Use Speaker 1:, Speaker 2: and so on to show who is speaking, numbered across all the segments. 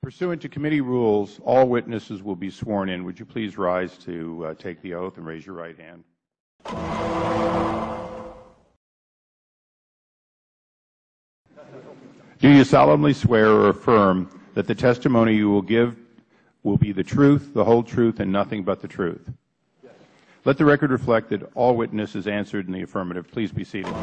Speaker 1: Pursuant to committee rules, all witnesses will be sworn in. Would you please rise to take the oath and raise your right hand? Do you solemnly swear or affirm that the testimony you will give will be the truth, the whole truth, and nothing but the truth? Yes. Let the record reflect that all witnesses answered in the affirmative. Please be seated.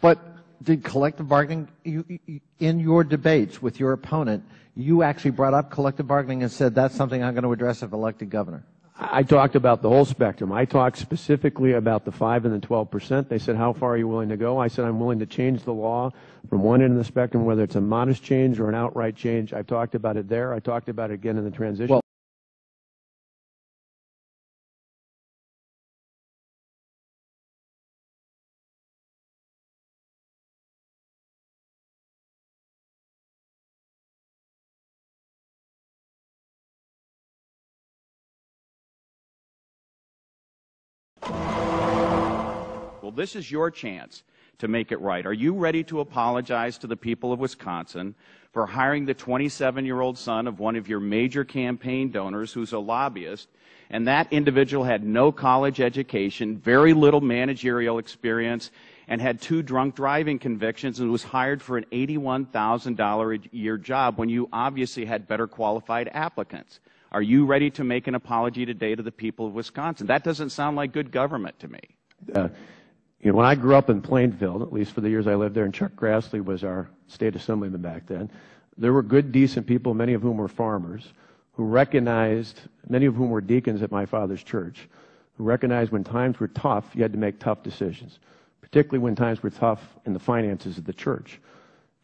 Speaker 2: But did collective bargaining, in your debates with your opponent, you actually brought up collective bargaining and said that's something I'm going to address if elected governor?
Speaker 3: I talked about the whole spectrum. I talked specifically about the 5 and the 12%. They said, how far are you willing to go? I said, I'm willing to change the law from one end of the spectrum, whether it's a modest change or an outright change. I've talked about it there. I talked about it again in the transition. Well,
Speaker 4: this is your chance to make it right. Are you ready to apologize to the people of Wisconsin for hiring the 27-year-old son of one of your major campaign donors who's a lobbyist, and that individual had no college education, very little managerial experience, and had 2 drunk driving convictions and was hired for an $81,000 a year job when you obviously had better qualified applicants? Are you ready to make an apology today to the people of Wisconsin? That doesn't sound like good government to me.
Speaker 3: You know, when I grew up in Plainfield, at least for the years I lived there, and Chuck Grassley was our state assemblyman back then, there were good, decent people, many of whom were farmers, who recognized, many of whom were deacons at my father's church, who recognized when times were tough, you had to make tough decisions, particularly when times were tough in the finances of the church.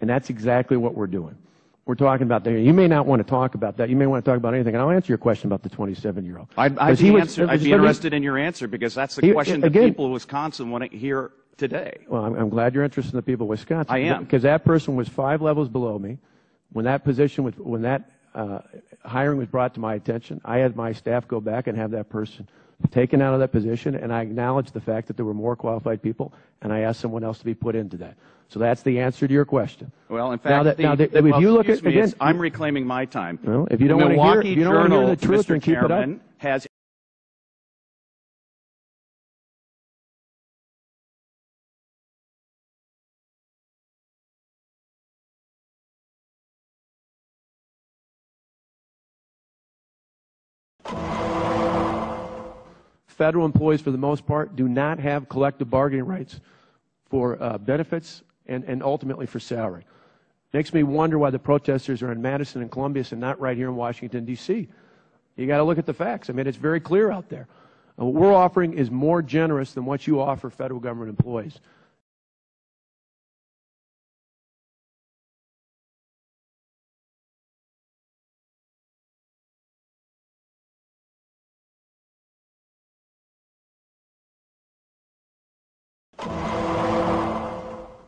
Speaker 3: And that's exactly what we're doing. We're talking about that. You may not want to talk about that. You may want to talk about anything. And I'll answer your question about the 27-year-old.
Speaker 4: I'd be interested in your answer, because that's the question the people of Wisconsin want to hear today.
Speaker 3: Well, I'm glad you're interested in the people of Wisconsin.
Speaker 4: I am.
Speaker 3: Because that person was 5 levels below me. When that position was, when that hiring was brought to my attention, I had my staff go back and have that person taken out of that position, and I acknowledged the fact that there were more qualified people, and I asked someone else to be put into that. So that's the answer to your question.
Speaker 4: Well, in fact,
Speaker 3: if you look at, again,
Speaker 4: I'm reclaiming my time.
Speaker 3: Well, if you don't want to hear, if you don't want to hear the truth, then keep it up.
Speaker 4: Has
Speaker 3: federal employees, for the most part, do not have collective bargaining rights for benefits and ultimately for salary. Makes me wonder why the protesters are in Madison and Columbus and not right here in Washington, D.C. You got to look at the facts. I mean, it's very clear out there. What we're offering is more generous than what you offer federal government employees.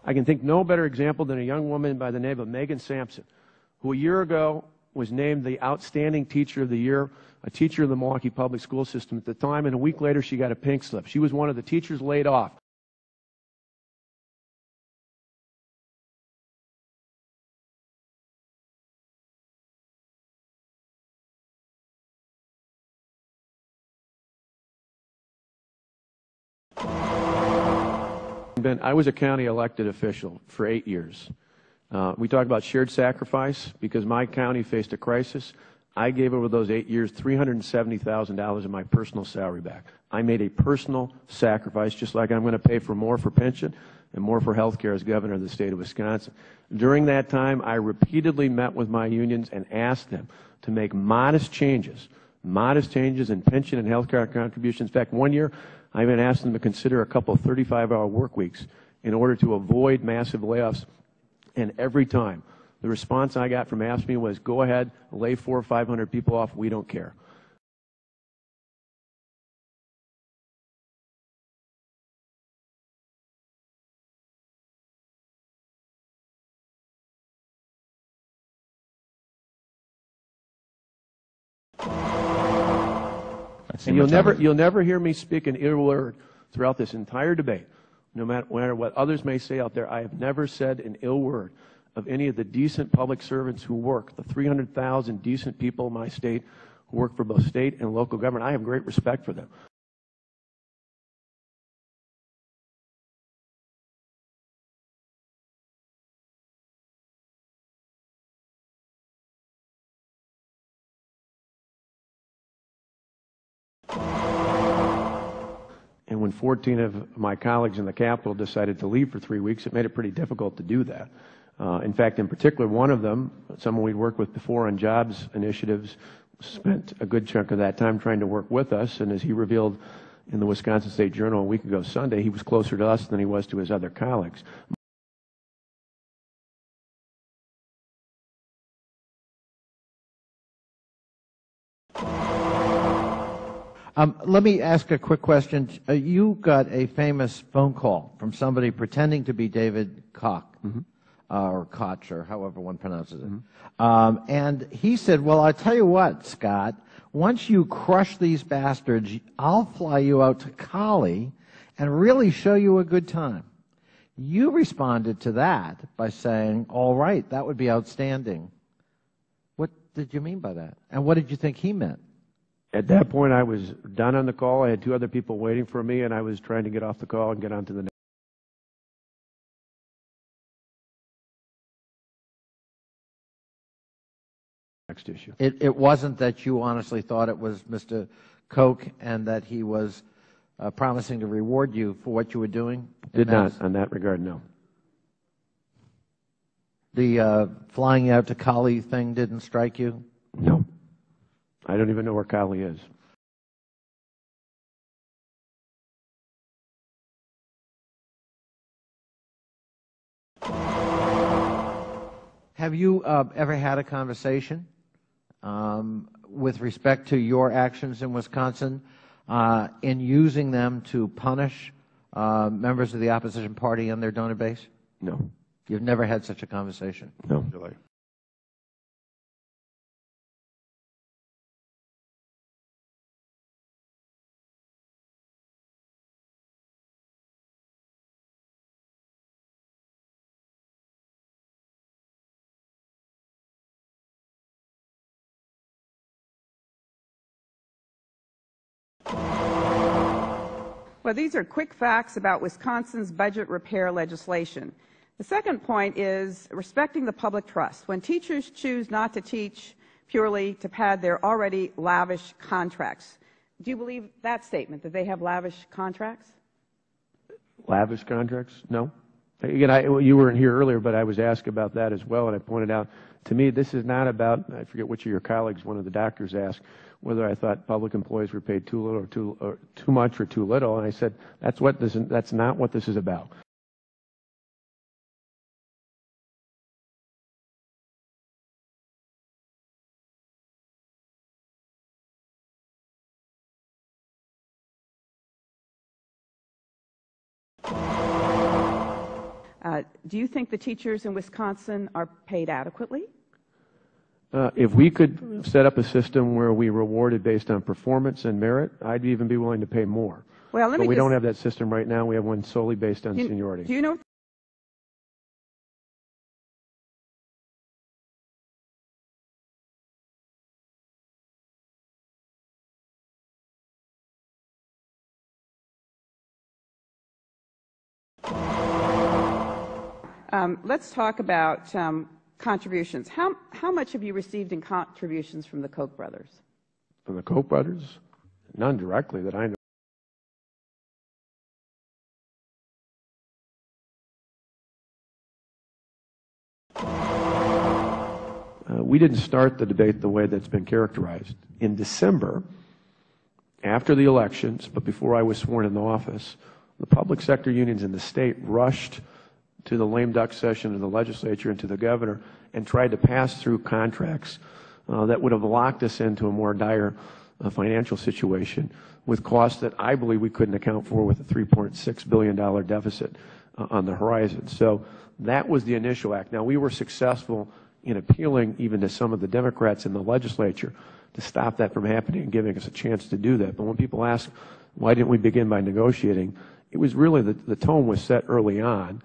Speaker 3: I can think no better example than a young woman by the name of Megan Sampson, who a year ago was named the Outstanding Teacher of the Year, a teacher in the Milwaukee Public School System at the time, and a week later she got a pink slip. She was one of the teachers laid off. I was a county elected official for 8 years. We talk about shared sacrifice because my county faced a crisis. I gave over those 8 years $370,000 of my personal salary back. I made a personal sacrifice, just like I'm going to pay for more for pension and more for health care as governor of the state of Wisconsin. During that time, I repeatedly met with my unions and asked them to make modest changes in pension and health care contributions. In fact, one year, I even asked them to consider a couple of 35-hour work weeks in order to avoid massive layoffs. And every time, the response I got from AFSCME was, go ahead, lay 400 or 500 people off, we don't care. And you'll never hear me speak an ill word throughout this entire debate. No matter what others may say out there, I have never said an ill word of any of the decent public servants who work, the 300,000 decent people in my state who work for both state and local government. I have great respect for them. And when 14 of my colleagues in the Capitol decided to leave for 3 weeks, it made it pretty difficult to do that. In fact, in particular, one of them, someone we'd worked with before on jobs initiatives, spent a good chunk of that time trying to work with us. And as he revealed in the Wisconsin State Journal a week ago Sunday, he was closer to us than he was to his other colleagues.
Speaker 2: Let me ask a quick question. You got a famous phone call from somebody pretending to be David Koch, or Koch, or however one pronounces it. And he said, well, I tell you what, Scott, once you crush these bastards, I'll fly you out to Cali and really show you a good time. You responded to that by saying, all right, that would be outstanding. What did you mean by that? And what did you think he meant?
Speaker 3: At that point, I was done on the call. I had 2 other people waiting for me, and I was trying to get off the call and get on to the next issue.
Speaker 2: It wasn't that you honestly thought it was Mr. Koch and that he was promising to reward you for what you were doing?
Speaker 3: Did not, on that regard, no.
Speaker 2: The flying out to Cali thing didn't strike you?
Speaker 3: No. I don't even know where Cali is.
Speaker 2: Have you ever had a conversation with respect to your actions in Wisconsin in using them to punish members of the opposition party and their donor base?
Speaker 3: No.
Speaker 2: You've never had such a conversation?
Speaker 3: No.
Speaker 5: Well, these are quick facts about Wisconsin's budget repair legislation. The second point is respecting the public trust. When teachers choose not to teach purely to pad their already lavish contracts, do you believe that statement, that they have lavish contracts?
Speaker 3: Lavish contracts? No. Again, you weren't here earlier, but I was asked about that as well, and I pointed out, to me, this is not about, I forget which of your colleagues, one of the doctors asked, whether I thought public employees were paid too little or too much or too little, and I said, that's not what this is about.
Speaker 5: Do you think the teachers in Wisconsin are paid adequately?
Speaker 3: If we could set up a system where we rewarded based on performance and merit, I'd even be willing to pay more.
Speaker 5: Well,
Speaker 3: but we don't have that system right now. We have one solely based on seniority.
Speaker 5: Do you know? Let's talk about contributions. How much have you received in contributions from the Koch brothers?
Speaker 3: From the Koch brothers? None directly that I know. We didn't start the debate the way that's been characterized. In December, after the elections, but before I was sworn into office, the public sector unions in the state rushed to the lame duck session of the legislature and to the governor and tried to pass through contracts that would have locked us into a more dire financial situation with costs that I believe we couldn't account for with a $3.6 billion deficit on the horizon. So that was the initial act. Now, we were successful in appealing even to some of the Democrats in the legislature to stop that from happening and giving us a chance to do that. But when people ask, why didn't we begin by negotiating, it was really the tone was set early on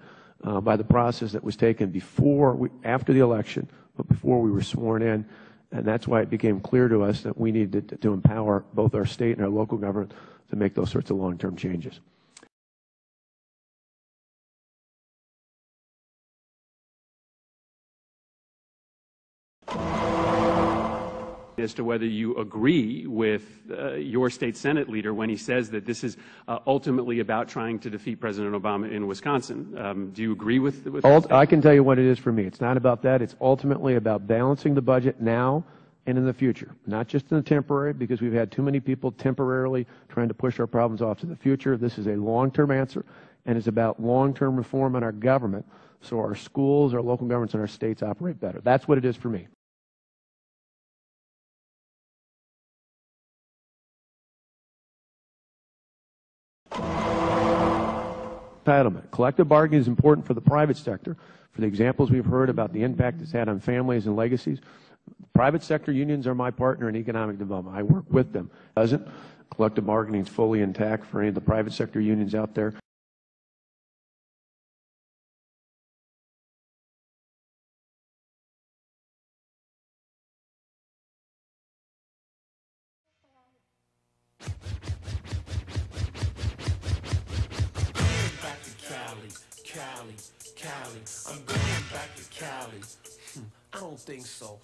Speaker 3: by the process that was taken after the election, but before we were sworn in. And that's why it became clear to us that we needed to empower both our state and our local government to make those sorts of long-term changes.
Speaker 6: As to whether you agree with your state Senate leader when he says that this is ultimately about trying to defeat President Obama in Wisconsin. Do you agree with
Speaker 3: I can tell you what it is for me. It's not about that. It's ultimately about balancing the budget now and in the future, not just in the temporary, because we've had too many people temporarily trying to push our problems off to the future. This is a long-term answer, and it's about long-term reform in our government so our schools, our local governments, and our states operate better. That's what it is for me. Entitlement. Collective bargaining is important for the private sector. For the examples we've heard about the impact it's had on families and legacies, private sector unions are my partner in economic development. I work with them. Doesn't collective bargaining is fully intact for any of the private sector unions out there.
Speaker 7: Cali, I'm going back to Cali. I don't think so.